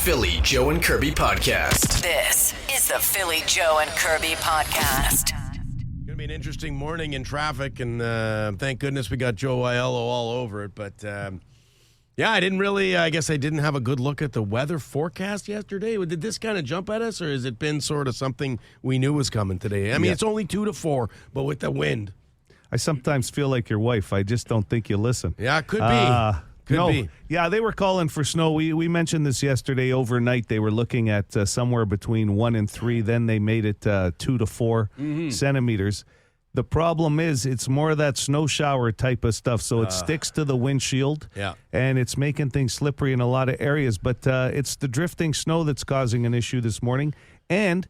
Philly Joe and Kirby Podcast. This is the Philly Joe and Kirby Podcast. Going to be an interesting morning in traffic, and thank goodness we got Joe Aiello all over it. But, I guess I didn't have a good look at the weather forecast yesterday. Did this kind of jump at us, or has it been sort of something we knew was coming today? I mean, It's only 2 to 4, but with the wind. I sometimes feel like your wife. I just don't think you listen. Yeah, it could be. Could be. Yeah, they were calling for snow. We mentioned this yesterday. Overnight, they were looking at somewhere between 1 and 3. Then they made it 2 to 4 centimeters. The problem is it's more of that snow shower type of stuff, so it sticks to the windshield, and it's making things slippery in a lot of areas. But it's the drifting snow that's causing an issue this morning. And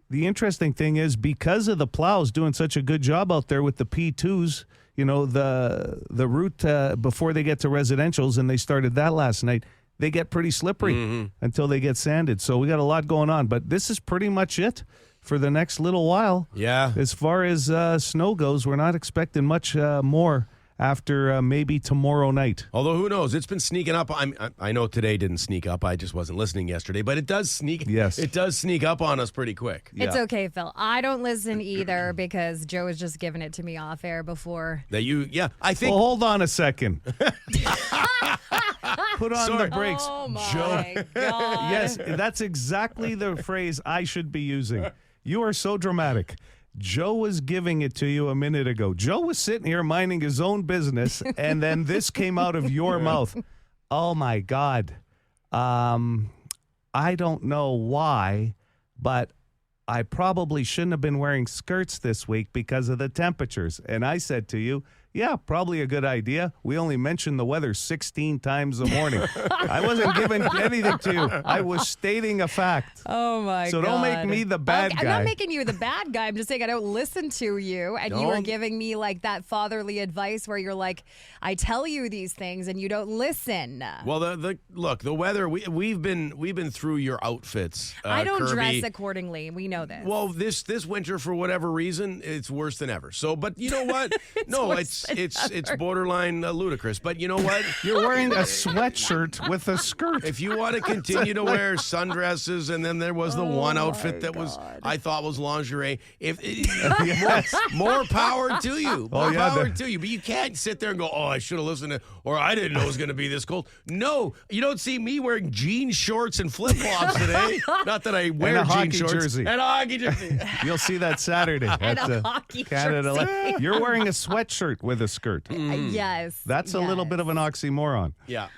the interesting thing is, because of the plows doing such a good job out there with the P2s, you know, the route before they get to residentials, and they started that last night, they get pretty slippery until they get sanded. So we got a lot going on, but this is pretty much it for the next little while. Yeah. As far as snow goes, we're not expecting much more after maybe tomorrow night. Although, who knows? It's been sneaking up. I know today didn't sneak up. I just wasn't listening yesterday. But it does sneak. Yes. It does sneak up on us pretty quick. It's okay, Phil. I don't listen either because Joe was just giving it to me off air before. I think. Well, hold on a second. Put on the brakes, Oh, my Joe. God. Yes, that's exactly the phrase I should be using. You are so dramatic. Joe was giving it to you a minute ago. Joe was sitting here minding his own business, and then this came out of your mouth. Oh, my God. I don't know why, but I probably shouldn't have been wearing skirts this week because of the temperatures. And I said to you, yeah, probably a good idea. We only mentioned the weather 16 times a morning. I wasn't giving anything to you. I was stating a fact. Oh, my God. So don't make me the bad guy. I'm not making you the bad guy. I'm just saying I don't listen to you. And you were giving me like that fatherly advice where you're like, I tell you these things and you don't listen. Well, the weather, we've been through your outfits. I don't Kirby. dress accordingly. We know this. Well, this winter, for whatever reason, it's worse than ever. So, but you know what? It's borderline ludicrous. But you know what? You're wearing a sweatshirt with a skirt. If you want to continue to wear sundresses, and then there was the one outfit that I thought was lingerie. More power to you. More power to you. But you can't sit there and go, I should have listened to, or I didn't know it was going to be this cold. No, you don't see me wearing jean shorts and flip flops today. Not that I wear jean shorts jersey. And a hockey jersey. You'll see that Saturday. And a hockey jersey. You're wearing a sweatshirt with a skirt. Yes. That's a little bit of an oxymoron. Yeah.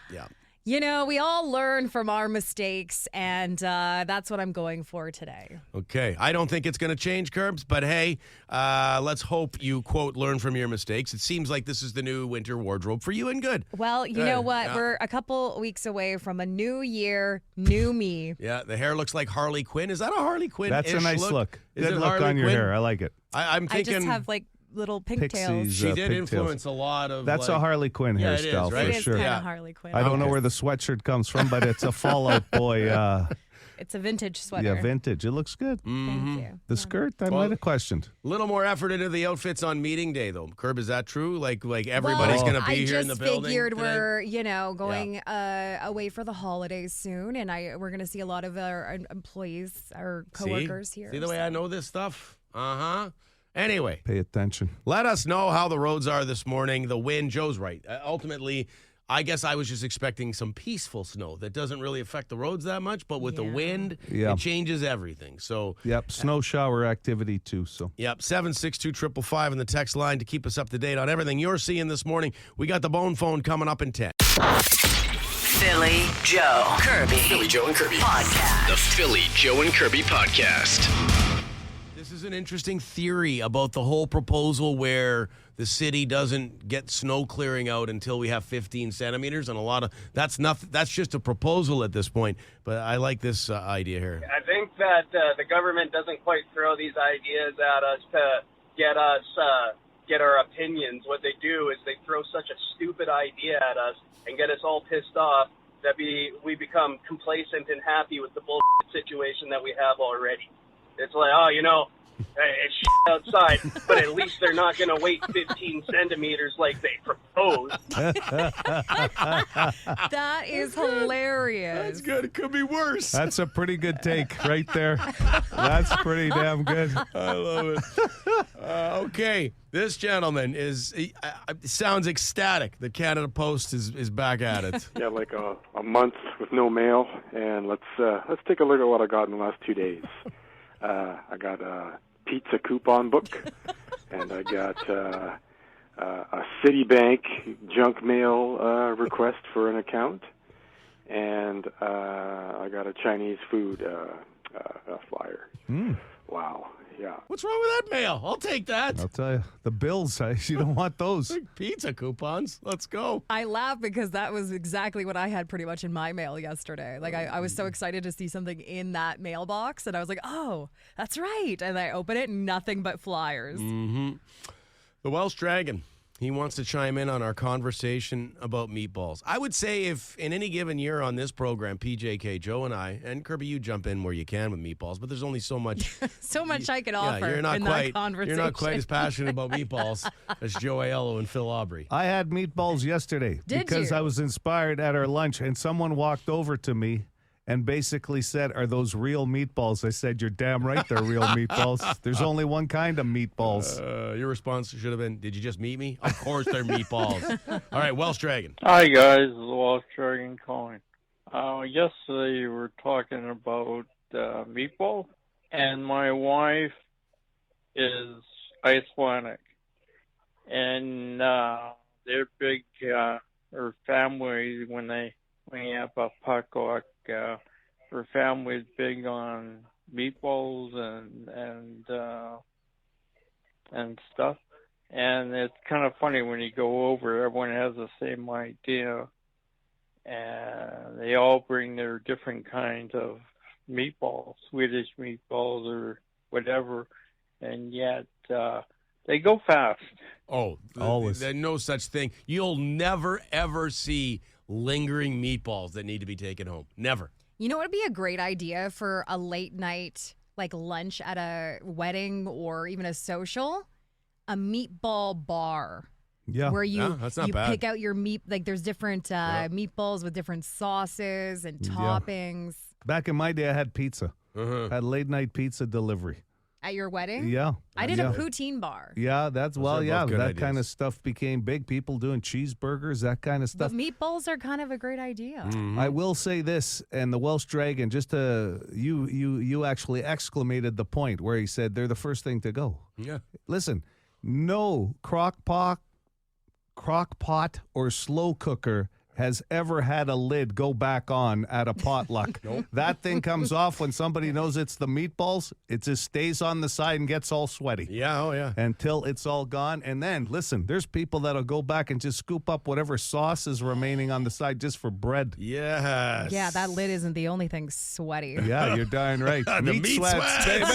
You know, we all learn from our mistakes, and that's what I'm going for today. Okay. I don't think it's going to change, Curbs, but hey, let's hope you, quote, learn from your mistakes. It seems like this is the new winter wardrobe for you, and good. Well, you know what? Yeah. We're a couple weeks away from a new year, new me. Yeah, the hair looks like Harley Quinn. Is that a Harley Quinn? That's a nice look. Good look Harley on your Quinn? hair. I like it. I'm thinking. I just have like little pigtails. She did pigtails. Influence a lot of. That's a Harley Quinn hairstyle right? It is for sure. kind of Harley Quinn. I don't know where the sweatshirt comes from, but it's a Fall Out Boy. It's a vintage sweater. Yeah, vintage. It looks good. Thank you. The skirt, I might have questioned. A little more effort into the outfits on meeting day, though. Curb, is that true? Like everybody's going to be here in the building. I just figured today? we're, going away for the holidays soon, and we're going to see a lot of our employees, our coworkers here. See the way I know this stuff? Anyway, pay attention. Let us know how the roads are this morning. The wind, Joe's right. Ultimately, I guess I was just expecting some peaceful snow that doesn't really affect the roads that much, but with the wind, it changes everything. So, snow shower activity too. So, 762-555 in the text line to keep us up to date on everything you're seeing this morning. We got the bone phone coming up in 10. Philly Joe Kirby. Philly Joe and Kirby Podcast. The Philly Joe and Kirby Podcast. This is an interesting theory about the whole proposal where the city doesn't get snow clearing out until we have 15 centimeters, and that's just a proposal at this point. But I like this idea here. I think that the government doesn't quite throw these ideas at us to get our opinions. What they do is they throw such a stupid idea at us and get us all pissed off that we become complacent and happy with the bullshit situation that we have already. It's like, it's outside, but at least they're not going to wait 15 centimeters like they proposed. That is hilarious. good. It could be worse. That's a pretty good take right there. That's pretty damn good. I love it. Okay, this gentleman sounds ecstatic. The Canada Post is back at it. Yeah, like a month with no mail, and let's take a look at what I got in the last 2 days. I got a pizza coupon book, and I got a Citibank junk mail request for an account, and I got a Chinese food flyer. Wow. Yeah. What's wrong with that mail? I'll take that. I'll tell you, the bills, you don't want those. Pizza coupons. Let's go. I laugh because that was exactly what I had pretty much in my mail yesterday. Like, I was so excited to see something in that mailbox, and I was like, oh, that's right. And I open it, nothing but flyers. Mm-hmm. The Welsh Dragon. He wants to chime in on our conversation about meatballs. I would say if in any given year on this program, PJK, Joe and I, and Kirby, you jump in where you can with meatballs, but there's only so much. I can offer that conversation. You're not quite as passionate about meatballs as Joe Aiello and Phil Aubry. I had meatballs yesterday because I was inspired at our lunch, and someone walked over to me and basically said, "Are those real meatballs?" I said, "You're damn right they're real meatballs. There's only one kind of meatballs." Your response should have been, "Did you just meet me?" Of course they're meatballs. All right, Welsh Dragon. Hi, guys. The Welsh Dragon calling. Yesterday you were talking about meatballs, and my wife is Icelandic, and they're big, her family, when you have a potluck, her family's big on meatballs and stuff. And it's kind of funny when you go over, everyone has the same idea, and they all bring their different kinds of meatballs, Swedish meatballs or whatever, and yet they go fast. Oh, always. There's no such thing. You'll never, ever see lingering meatballs that need to be taken home. Never. You know what would be a great idea for a late night, like lunch at a wedding or even a social? A meatball bar. Yeah. Where you that's not bad. Pick out your meat, like there's different meatballs with different sauces and toppings. Back in my day, I had pizza. I had late night pizza delivery. At your wedding? Yeah. I did a poutine bar. Yeah, that ideas. kind of stuff became big. People doing cheeseburgers, that kind of stuff. But meatballs are kind of a great idea. Mm-hmm. I will say this, and the Welsh Dragon, just you actually exclamated the point where he said they're the first thing to go. Yeah. Listen, no crock pot or slow cooker has ever had a lid go back on at a potluck. Nope. That thing comes off when somebody knows it's the meatballs. It just stays on the side and gets all sweaty. Yeah, oh yeah. Until it's all gone. And then, listen, there's people that'll go back and just scoop up whatever sauce is remaining on the side just for bread. Yes. Yeah, that lid isn't the only thing sweaty. Yeah, you're darn right. The meat sweats, baby.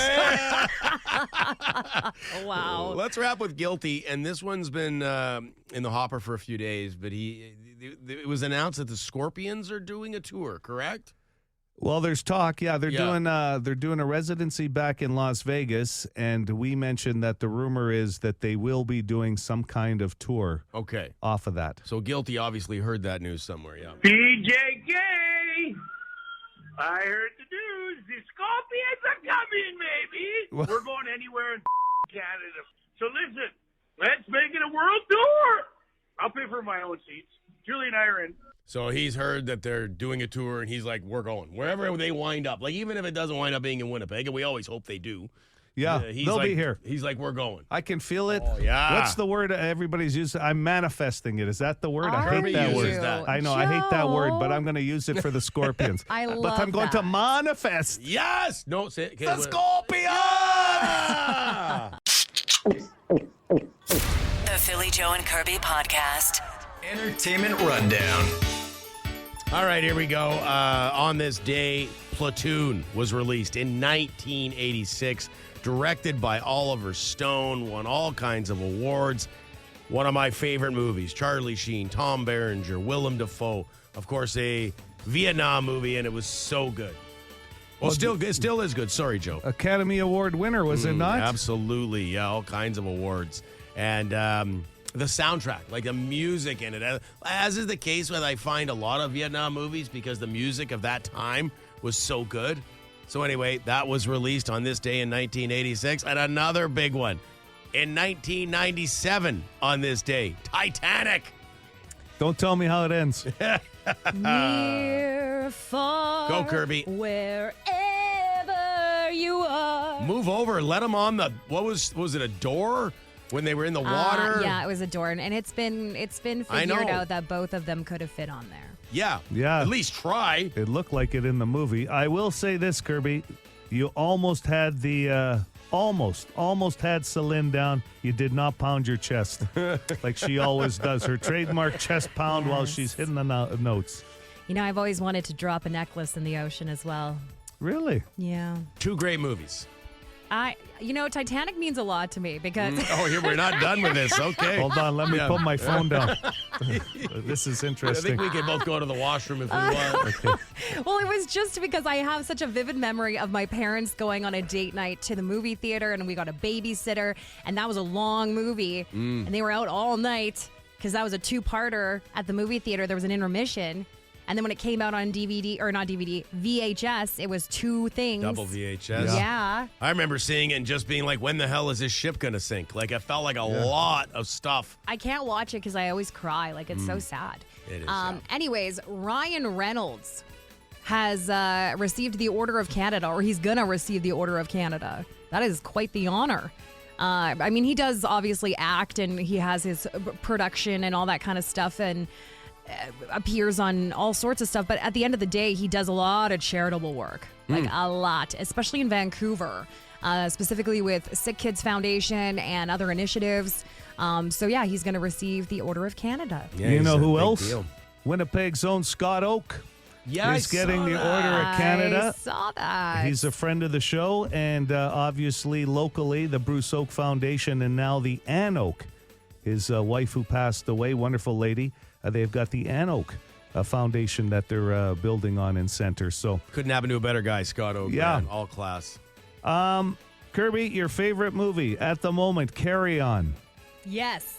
Wow. Let's wrap with Guilty, and this one's been in the hopper for a few days, but it was announced that the Scorpions are doing a tour, correct? Well, there's talk. Yeah, they're doing a residency back in Las Vegas, and we mentioned that the rumor is that they will be doing some kind of tour. Okay. Off of that. So Guilty obviously heard that news somewhere. Yeah. PJK, I heard the news. The Scorpions are coming, baby. What? We're going anywhere in Canada. So listen, let's make it a world tour. I'll pay for my own seats. Julie and I are in. So he's heard that they're doing a tour, and he's like, we're going. Wherever they wind up. Like, even if it doesn't wind up being in Winnipeg, and we always hope they do. Yeah, they'll be here. He's like, we're going. I can feel it. Oh, yeah. What's the word everybody's using? I'm manifesting it. Is that the word? I hate that word. I know, I hate that word, but I'm going to use it for the Scorpions. I love But I'm going to manifest. Yes! No, say it. The Scorpions! The Philly Joe and Kirby podcast. Entertainment Rundown. All right, here we go. On this day, Platoon was released in 1986, directed by Oliver Stone, won all kinds of awards. One of my favorite movies. Charlie Sheen, Tom Berenger, Willem Dafoe. Of course, a Vietnam movie, and it was so good. Well, it still is good. Sorry, Joe. Academy Award winner, was it not? Absolutely. Yeah, all kinds of awards. And the soundtrack, like the music in it. As is the case with I find a lot of Vietnam movies because the music of that time was so good. So anyway, that was released on this day in 1986. And another big one in 1997 on this day, Titanic. Don't tell me how it ends. Near, far, Go, Kirby. wherever you are. Move over. Let them on the, what was it, a door when they were in the water? Yeah, it was a door, and it's been I know. figured out that both of them could have fit on there. Yeah. Yeah. At least try. It looked like it in the movie. I will say this, Kirby. You almost had the, almost had Celine down. You did not pound your chest like she always does. Her trademark chest pound while she's hitting the notes. You know, I've always wanted to drop a necklace in the ocean as well. Really? Yeah. Two great movies. Titanic means a lot to me because Oh, here, we're not done with this. Okay. Hold on. Let me put my phone down. This is I interesting. think we can both go to the washroom if we want. well, it was just because I have such a vivid memory of my parents going on a date night to the movie theater, and we got a babysitter, and that was a long movie, and they were out all night because that was a two-parter at the movie theater. There was an intermission. And then when it came out on DVD, or not DVD, VHS, it was two things. Double VHS. Yeah. I remember seeing it and just being like, when the hell is this ship going to sink? Like, it felt like a lot of stuff. I can't watch it because I always cry. Like, it's so sad. It is sad. Anyways, Ryan Reynolds has received the Order of Canada, or he's going to receive the Order of Canada. That is quite the honor. I mean, he does obviously act, and he has his production and all that kind of stuff, and appears on all sorts of stuff, but at the end of the day, he does a lot of charitable work, like a lot, especially in Vancouver, specifically with Sick Kids Foundation and other initiatives. So yeah, he's going to receive the Order of Canada. Yeah, you know he's a who big else? deal. Winnipeg's own Scott Oak. Yeah, He's I getting saw the that. Order of Canada. I saw that. He's a friend of the show, and obviously locally, the Bruce Oak Foundation, and now the Ann Oak, his wife who passed away, wonderful lady. They've got the Ann Oak Foundation that they're building on in Center. So Couldn't happen to a better guy, Scott Oak. Yeah. Man, all class. Kirby, your favorite movie at the moment, Carry On. Yes.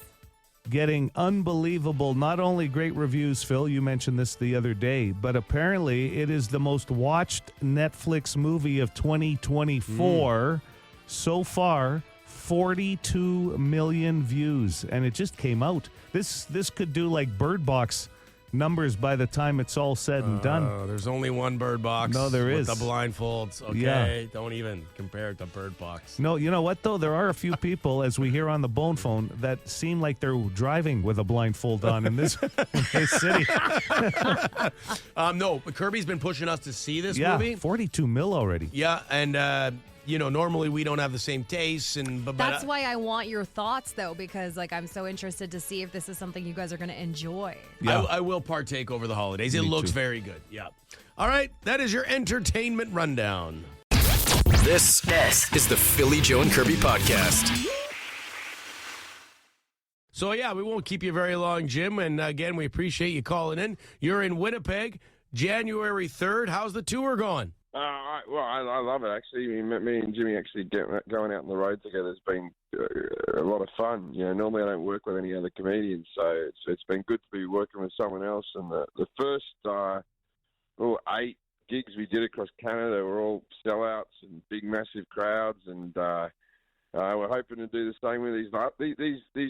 Getting unbelievable, not only great reviews, Phil, you mentioned this the other day, but apparently it is the most watched Netflix movie of 2024 so far. 42 million views, and it just came out. This could do like Bird Box numbers by the time it's all said and done. There's only one Bird Box. No, there with is. the blindfolds. Okay, Yeah. Don't even compare it to Bird Box. No, you know what though? There are a few people, as we hear on the bone phone, that seem like they're driving with a blindfold on in this city. No, but Kirby's been pushing us to see this Yeah, movie. 42 mil already. Yeah, and normally we don't have the same tastes, and but That's why I want your thoughts, though, because like I'm so interested to see if this is something you guys are going to enjoy. Yeah. I will partake over the holidays. It Me looks too. very good. Yeah. All right, that is your entertainment rundown. This is the Philly Joe and Kirby podcast. So yeah, we won't keep you very long, Jim. And again, we appreciate you calling in. You're in Winnipeg, January 3rd. How's the tour going? I love it, actually. Me and Jimmy actually going out on the road together has been a lot of fun. Normally I don't work with any other comedians, so it's been good to be working with someone else. And the first 8 gigs we did across Canada were all sellouts and big, massive crowds, and we're hoping to do the same with these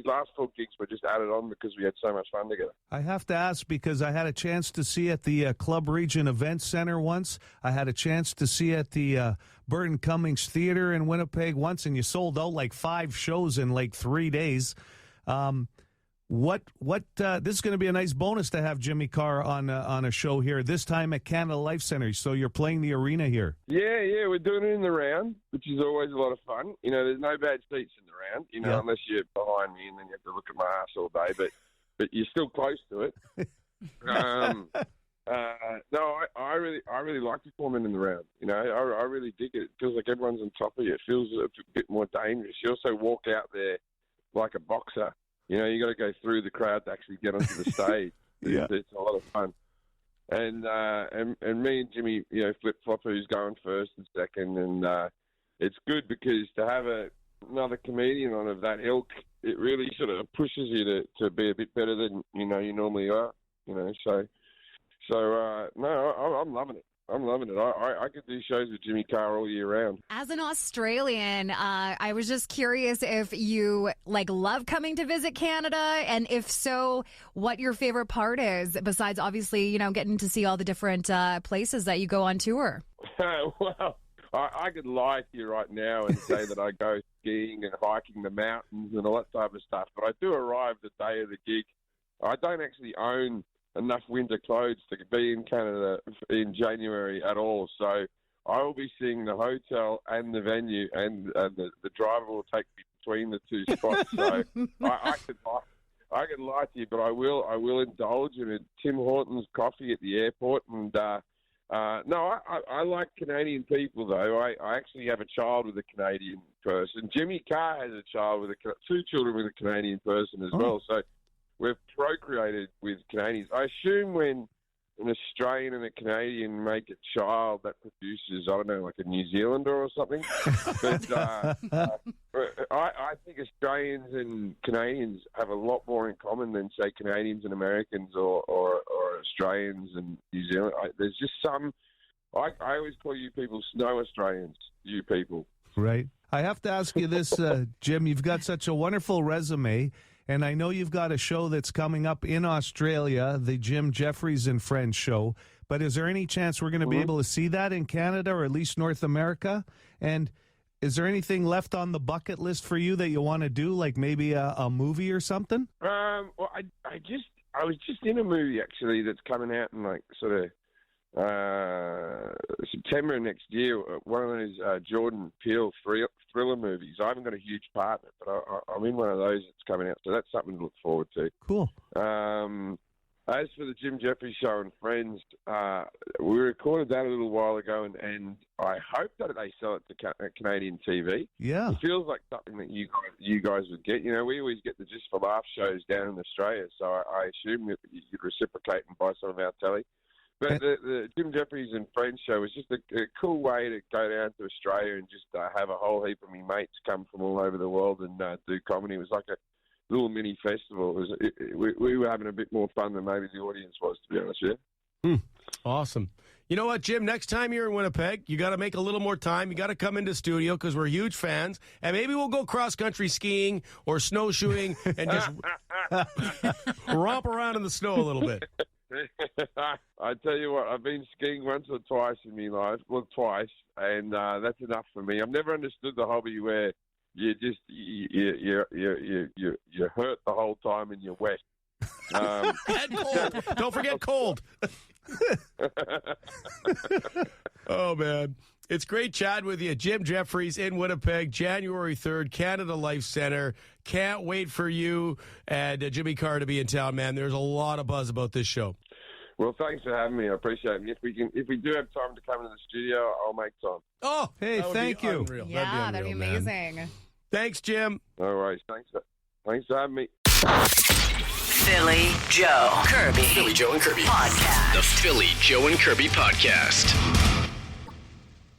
last 4 gigs. Were just added on because we had so much fun together. I have to ask because I had a chance to see at the Club Region Event Center once. I had a chance to see at the Burton Cummings Theater in Winnipeg once, and you sold out like 5 shows in like 3 days. This is going to be a nice bonus to have Jimmy Carr on a show here, this time at Canada Life Center. So you're playing the arena here. Yeah, we're doing it in the round, which is always a lot of fun. There's no bad seats in the round, Yeah. unless you're behind me and then you have to look at my ass all day, but you're still close to it. No, I really like performing in the round. I really dig it. It feels like everyone's on top of you. It feels a bit more dangerous. You also walk out there like a boxer. You got to go through the crowd to actually get onto the stage. Yeah. It's a lot of fun. And me and Jimmy, flip-flop who's going first and second. And it's good because to have a another comedian on of that ilk, it really sort of pushes you to be a bit better than you normally are. So no, I'm loving it. I'm loving it. I could do shows with Jimmy Carr all year round. As an Australian, I was just curious if you love coming to visit Canada, and if so, what your favorite part is, besides obviously, getting to see all the different places that you go on tour. Well, I could lie to you right now and say that I go skiing and hiking the mountains and all that type of stuff, but I do arrive the day of the gig. I don't actually own enough winter clothes to be in Canada in January at all. So I will be seeing the hotel and the venue, and the driver will take me between the two spots. So I could lie to you, but I will indulge in a Tim Hortons coffee at the airport. And I like Canadian people, though. I actually have a child with a Canadian person. Jimmy Carr has a child with two children with a Canadian person as well. So we've procreated with Canadians. I assume when an Australian and a Canadian make a child, that produces, I don't know, like a New Zealander or something. But I think Australians and Canadians have a lot more in common than, say, Canadians and Americans or Australians and New Zealand. There's just some... I always call you people snow Australians, you people. Right. I have to ask you this, Jim. You've got such a wonderful resume. And I know you've got a show that's coming up in Australia, the Jeffries and Friends show. But is there any chance we're going to be able to see that in Canada or at least North America? And is there anything left on the bucket list for you that you want to do, like maybe a movie or something? Well, I was just in a movie actually that's coming out in sort of September next year. One of those Jordan Peele thriller movies. I haven't got a huge part in it, but I'm in one of those that's coming out, so that's something to look forward to. Cool. As for the Jim Jeffries show and Friends, we recorded that a little while ago, and I hope that they sell it to Canadian TV. Yeah. It feels like something that you guys would get. We always get the Just for Laughs shows down in Australia, so I assume that you'd reciprocate and buy some of our telly. But the Jim Jeffries and Friends show was just a cool way to go down to Australia and just have a whole heap of me mates come from all over the world and do comedy. It was like a little mini festival. We were having a bit more fun than maybe the audience was, to be honest with you. Awesome. You know what, Jim? Next time you're in Winnipeg, you got to make a little more time. You got to come into studio because we're huge fans. And maybe we'll go cross-country skiing or snowshoeing and just romp around in the snow a little bit. I tell you what, I've been skiing once or twice in my life. Well, twice, and that's enough for me. I've never understood the hobby where you just you hurt the whole time and you're wet. And cold. Don't forget cold. Oh man, it's great chatting with you, Jim Jeffries in Winnipeg, January 3rd, Canada Life Center. Can't wait for you and Jimmy Carr to be in town, man. There's a lot of buzz about this show. Well, thanks for having me. I appreciate it. If we do have time to come into the studio, I'll make time. Oh, hey, thank you. Unreal. Yeah, that'd be amazing. Man. Thanks, Jim. No worries. Thanks for having me. Philly Joe Kirby. Philly Joe and Kirby Podcast. The Philly Joe and Kirby Podcast.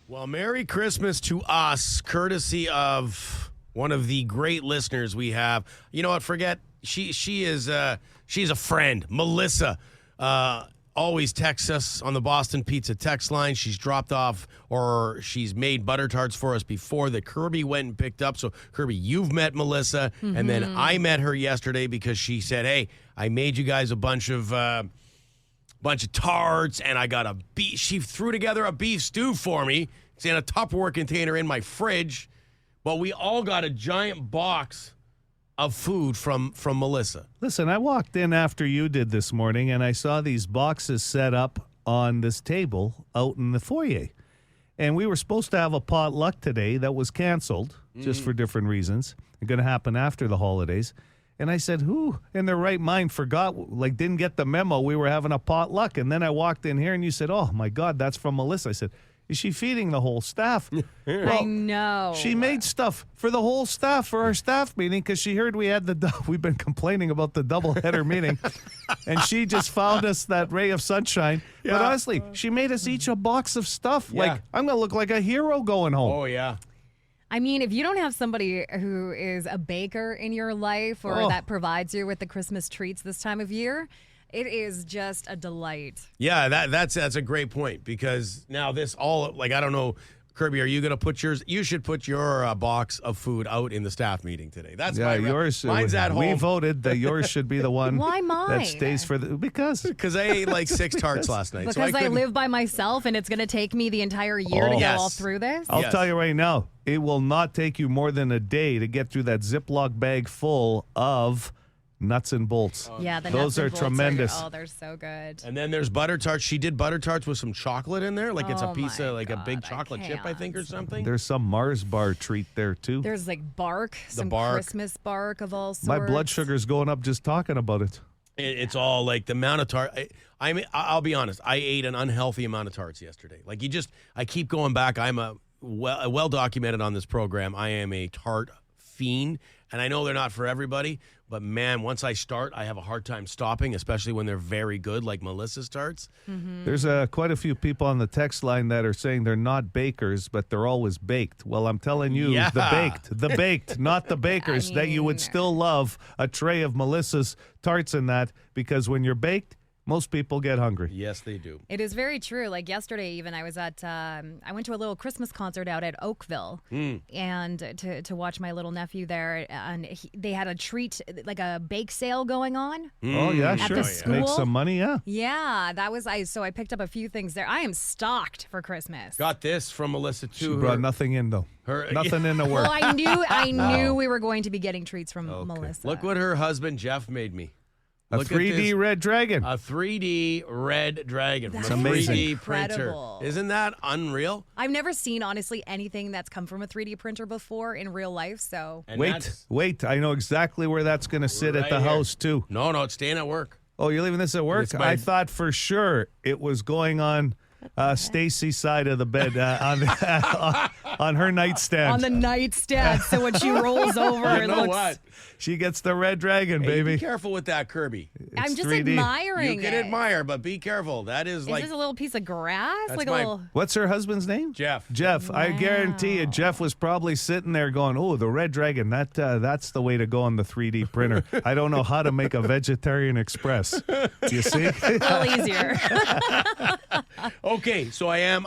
Well, Merry Christmas to us, courtesy of one of the great listeners we have. You know what? Forget she's a friend, Melissa. Always texts us on the Boston Pizza text line. She's dropped off or she's made butter tarts for us before that Kirby went and picked up. So, Kirby, you've met Melissa, and then I met her yesterday because she said, hey, I made you guys a bunch of tarts, and I got a beef. She threw together a beef stew for me. It's in a Tupperware container in my fridge. But we all got a giant box of food from Melissa. Listen, I walked in after you did this morning, and I saw these boxes set up on this table out in the foyer. And we were supposed to have a potluck today that was canceled just for different reasons. It's going to happen after the holidays. And I said, who in their right mind didn't get the memo we were having a potluck? And then I walked in here and you said, oh, my God, that's from Melissa. I said, is she feeding the whole staff? Well, I know. She made stuff for the whole staff for our staff meeting because she heard we had we've been complaining about the doubleheader meeting. And she just found us that ray of sunshine. Yeah. But honestly, she made us each a box of stuff. Yeah. I'm going to look like a hero going home. Oh, yeah. I mean, if you don't have somebody who is a baker in your life or that provides you with the Christmas treats this time of year, it is just a delight. Yeah, that's a great point because now this all, like, I don't know, Kirby, are you going to put yours? You should put your box of food out in the staff meeting today. That's yours. Mine's at home. We voted that yours should be the one. Why mine? That stays for because I ate like 6 tarts last night. Because I live by myself and it's going to take me the entire year to go all through this. I'll tell you right now, it will not take you more than a day to get through that Ziploc bag full of nuts and bolts. Yeah, those are tremendous. They're so good. And then there's butter tarts. She did butter tarts with some chocolate in there, like it's a piece of a big chocolate chip, I think, or something. There's some Mars bar treat there too. There's like bark, some Christmas bark of all sorts. My blood sugar's going up just talking about it. It's all like the amount of tart. I'll be honest. I ate an unhealthy amount of tarts yesterday. Like I keep going back. I'm well documented on this program. I am a tart fiend, and I know they're not for everybody. But, man, once I start, I have a hard time stopping, especially when they're very good, like Melissa's tarts. Mm-hmm. There's quite a few people on the text line that are saying they're not bakers, but they're always baked. Well, I'm telling you, the baked, not the bakers, that you would still love a tray of Melissa's tarts in that, because when you're baked, most people get hungry. Yes, they do. It is very true. Like yesterday, even I was at, I went to a little Christmas concert out at Oakville, and to watch my little nephew there, and they had a treat, like a bake sale going on. Oh yeah, at sure. the school. Make some money, yeah. Yeah, that was So I picked up a few things there. I am stocked for Christmas. Got this from Melissa too. She brought nothing in though. Nothing in the work. Well, I knew we were going to be getting treats from Melissa. Look what her husband Jeff made me. A 3D red dragon. A 3D red dragon from a amazing. 3D printer. Isn't that unreal? I've never seen, honestly, anything that's come from a 3D printer before in real life, so... Wait. I know exactly where that's going to sit at the house, too. No, it's staying at work. Oh, you're leaving this at work? I thought for sure it was going on Stacy's side of the bed on her nightstand. On the nightstand, so when she rolls over, you know what? She gets the red dragon, baby. Be careful with that, Kirby. I'm just 3D. admiring You can admire, but be careful. That is like... Is this a little piece of grass? That's a little... What's her husband's name? Jeff. Jeff. Wow. I guarantee you, Jeff was probably sitting there going, "Oh, the red dragon. That's the way to go on the 3D printer. I don't know how to make a vegetarian express." Do you see? A little easier. Okay, so I'm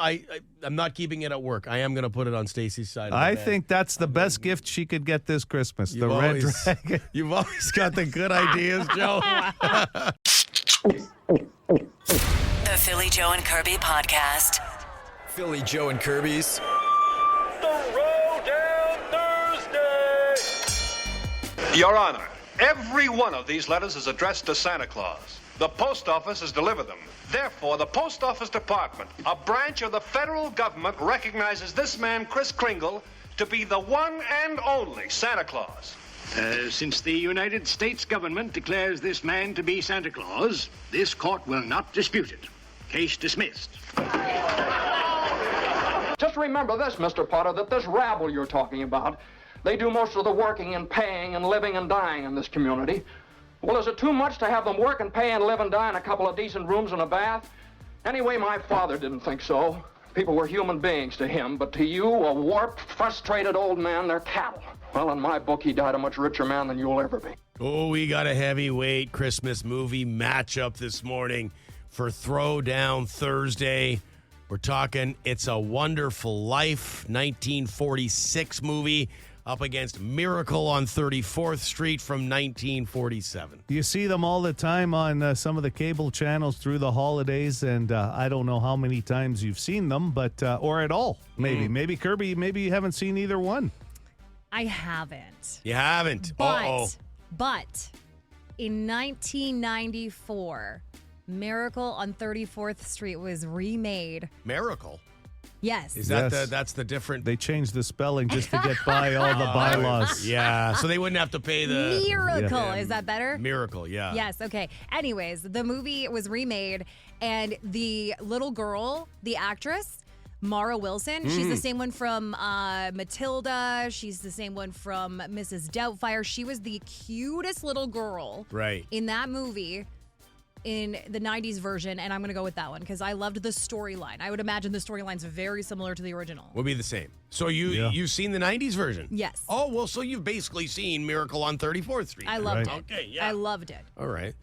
not keeping it at work. I am going to put it on Stacy's side of the I bed. think that's the best gift she could get this Christmas. The red dragon. You've always got the good ideas, Joe. The Philly Joe and Kirby Podcast. Philly Joe and Kirby's Throwdown Thursday. Your Honor, every one of these letters is addressed to Santa Claus. The post office has delivered them. Therefore, the Post Office Department, a branch of the federal government, recognizes this man, Kris Kringle, to be the one and only Santa Claus. Since the United States government declares this man to be Santa Claus, this court will not dispute it. Case dismissed. Just remember this, Mr. Potter, that this rabble you're talking about, they do most of the working and paying and living and dying in this community. Well, is it too much to have them work and pay and live and die in a couple of decent rooms and a bath? Anyway, my father didn't think so. People were human beings to him, but to you, a warped, frustrated old man, they're cattle. Well, in my book, he died a much richer man than you'll ever be. Oh, we got a heavyweight Christmas movie matchup this morning for Throwdown Thursday. We're talking It's a Wonderful Life, 1946 movie, up against Miracle on 34th Street from 1947. You see them all the time on some of the cable channels through the holidays, and I don't know how many times you've seen them, but or at all, maybe. Maybe, Kirby, maybe you haven't seen either one. I haven't. You haven't? But in 1994, Miracle on 34th Street was remade. Miracle? Yes. Is that that's the different... They changed the spelling just to get by all the bylaws. Yeah, so they wouldn't have to pay the... Miracle. Yeah. Is that better? Miracle, yeah. Yes, okay. Anyways, the movie was remade, and the little girl, the actress, Mara Wilson, she's the same one from Matilda. She's the same one from Mrs. Doubtfire. She was the cutest little girl right in that movie. in the 90s version, and I'm going to go with that one because I loved the storyline. I would imagine the storyline's very similar to the original. Would be the same. So you've seen the 90s version? Yes. Oh, well, so you've basically seen Miracle on 34th Street. I loved it. Okay, yeah. I loved it. All right.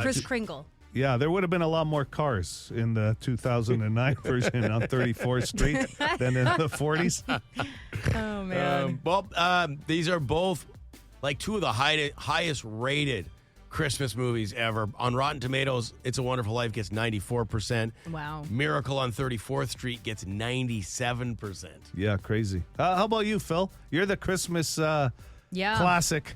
Kris Kringle. Yeah, there would have been a lot more cars in the 2009 version on 34th Street than in the 40s. Oh, man. These are both like two of the highest rated Christmas movies ever. On Rotten Tomatoes, It's a Wonderful Life gets 94%. Wow. Miracle on 34th Street gets 97%. Yeah, crazy. How about you, Phil? You're the Christmas classic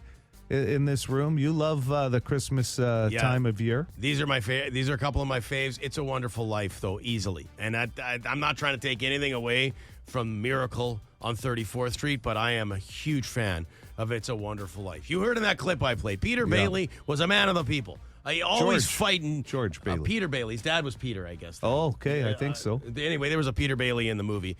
in this room. You love the Christmas time of year. These are these are a couple of my faves. It's a Wonderful Life, though, easily. And I'm not trying to take anything away from Miracle on 34th Street, but I am a huge fan of It's a Wonderful Life. You heard in that clip I played, Peter Bailey was a man of the people. Always fighting. George Bailey. Peter Bailey's dad was Peter, I guess. Oh, okay. I think so. Anyway, there was a Peter Bailey in the movie.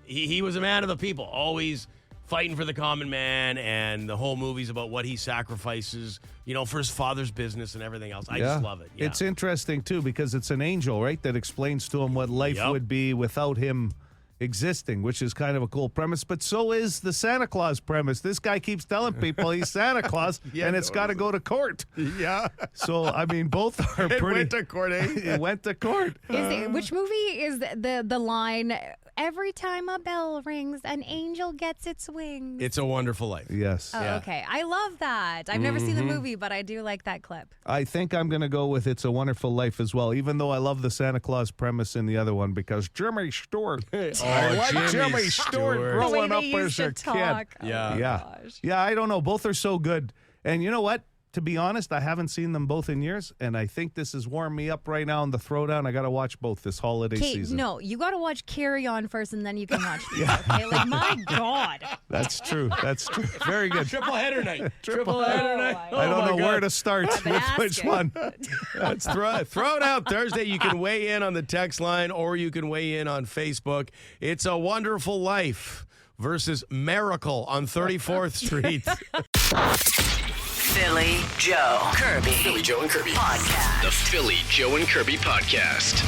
He was a man of the people, always fighting for the common man, and the whole movie's about what he sacrifices, for his father's business and everything else. I just love it. Yeah. It's interesting, too, because it's an angel, right, that explains to him what life would be without him existing, which is kind of a cool premise. But so is the Santa Claus premise. This guy keeps telling people he's Santa Claus, and it's got to go to court. Yeah. So, I mean, both are pretty... It went to court, eh? It went to court. Which movie is the line, every time a bell rings, an angel gets its wings? It's a Wonderful Life. Yes. Oh, okay. I love that. I've never seen the movie, but I do like that clip. I think I'm going to go with It's a Wonderful Life as well, even though I love the Santa Claus premise in the other one, because Jimmy Stewart. I like Jimmy Stewart growing up as a kid. Yeah, I don't know. Both are so good. And you know what? To be honest, I haven't seen them both in years, and I think this has warmed me up right now in the Throwdown. I got to watch both this holiday season. No, you got to watch Carry On first, and then you can watch these, okay? Like, my God. That's true. Very good. Triple header night. Triple header night. I don't know where to start with which one. That's Throwdown Thursday. You can weigh in on the text line, or you can weigh in on Facebook. It's a Wonderful Life versus Miracle on 34th Street. Philly Joe Kirby. Philly Joe and Kirby Podcast. The Philly Joe and Kirby Podcast.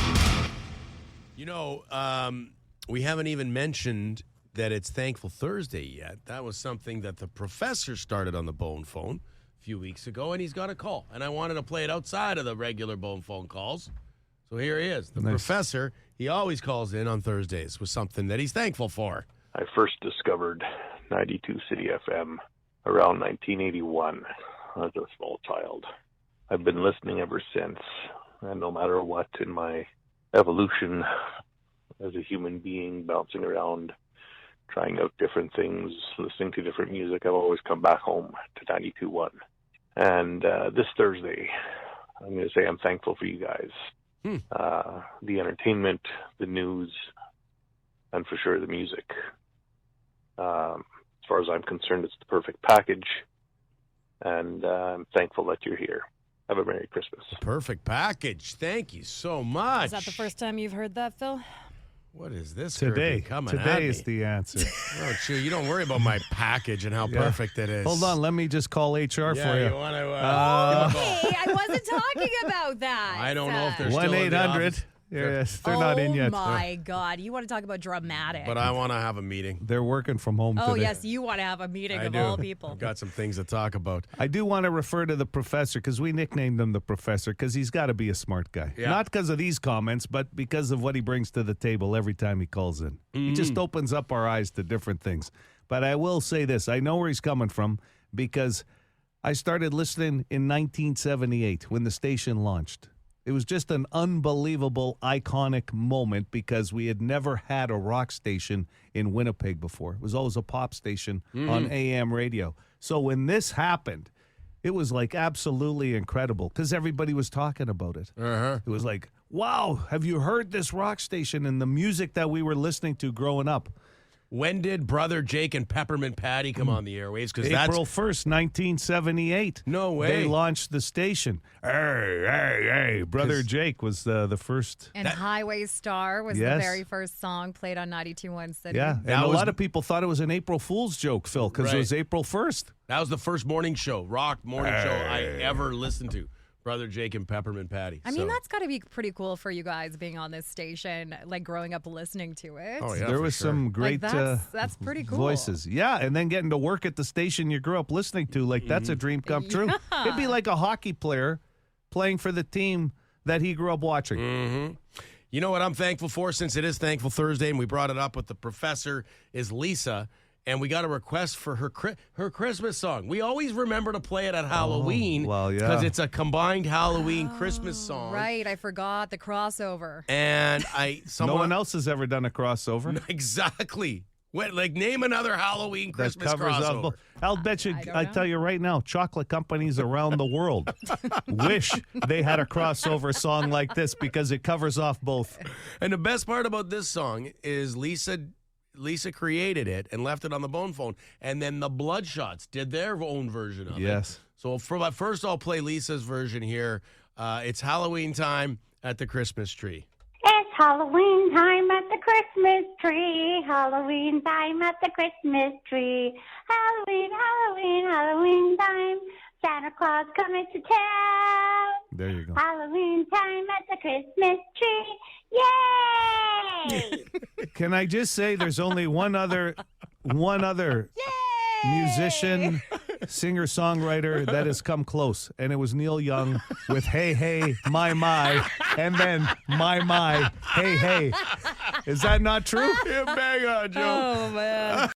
We haven't even mentioned that it's Thankful Thursday yet. That was something that the professor started on the Bone Phone a few weeks ago, and he's got a call. And I wanted to play it outside of the regular Bone Phone calls. So here he is. The professor, he always calls in on Thursdays with something that he's thankful for. I first discovered 92 City FM around 1981 as a small child. I've been listening ever since, and no matter what in my evolution as a human being, bouncing around, trying out different things, listening to different music, I've always come back home to 92.1. And this Thursday, I'm going to say I'm thankful for you guys. The entertainment, the news, and for sure the music. As far as I'm concerned, it's the perfect package, and I'm thankful that you're here. Have a Merry Christmas. Perfect package. Thank you so much. Is that the first time you've heard that, Phil? What is this today? Coming at Today me? is the answer. Oh, Chew, you don't worry about my package and how perfect it is. Hold on, let me just call HR for you. You want to? Hey, I wasn't talking about that. I don't know if they're still in the 1-800. office. Yes, they're not in yet. Oh, my God. You want to talk about dramatic. But I want to have a meeting. They're working from home Oh, today. yes, you want to have a meeting I of do. all people. I've got some things to talk about. I do want to refer to the professor because we nicknamed him the professor because he's got to be a smart guy. Yeah. Not because of these comments, but because of what he brings to the table every time he calls in. He just opens up our eyes to different things. But I will say this. I know where he's coming from because I started listening in 1978 when the station launched. It was just an unbelievable, iconic moment because we had never had a rock station in Winnipeg before. It was always a pop station on AM radio. So when this happened, it was like absolutely incredible because everybody was talking about it. It was like, wow, have you heard this rock station and the music that we were listening to growing up? When did Brother Jake and Peppermint Patty come on the airwaves? Because April 1st, 1978. No way. They launched the station. Hey, Brother Jake was the first. And Highway Star was the Yes. very first song played on 92.1 City. Yeah, and That a was- lot of people thought it was an April Fool's joke, Phil, because it was April 1st. That was the first morning show, rock morning show I ever listened to. Brother Jake and Peppermint Patty. I mean, that's got to be pretty cool for you guys being on this station, like growing up listening to it. Oh, yeah, there was some great that's pretty cool. voices. Yeah, and then getting to work at the station you grew up listening to, like that's a dream come true. Yeah. It'd be like a hockey player playing for the team that he grew up watching. You know what I'm thankful for, since it is Thankful Thursday and we brought it up with the professor, is Lisa. And we got a request for her Christmas song. We always remember to play it at Halloween because it's a combined Halloween Christmas song. Right, I forgot the crossover. And no one else has ever done a crossover. Exactly. Like, name another Halloween Christmas crossover. I'll bet you, I tell you right now, chocolate companies around the world wish they had a crossover song like this because it covers off both. And the best part about this song is Lisa created it and left it on the Bone Phone, and then the Bloodshots did their own version of it. Yes. So first I'll play Lisa's version here. It's Halloween time at the Christmas tree. It's Halloween time at the Christmas tree. Halloween time at the Christmas tree. Halloween, Halloween, Halloween time. Santa Claus coming to town. There you go. Halloween time at the Christmas tree. Yay! Can I just say there's only one other musician, singer-songwriter that has come close, and it was Neil Young with Hey Hey My, and then My Hey Hey. Is that not true? Yeah, bang on, Joe. Oh, man.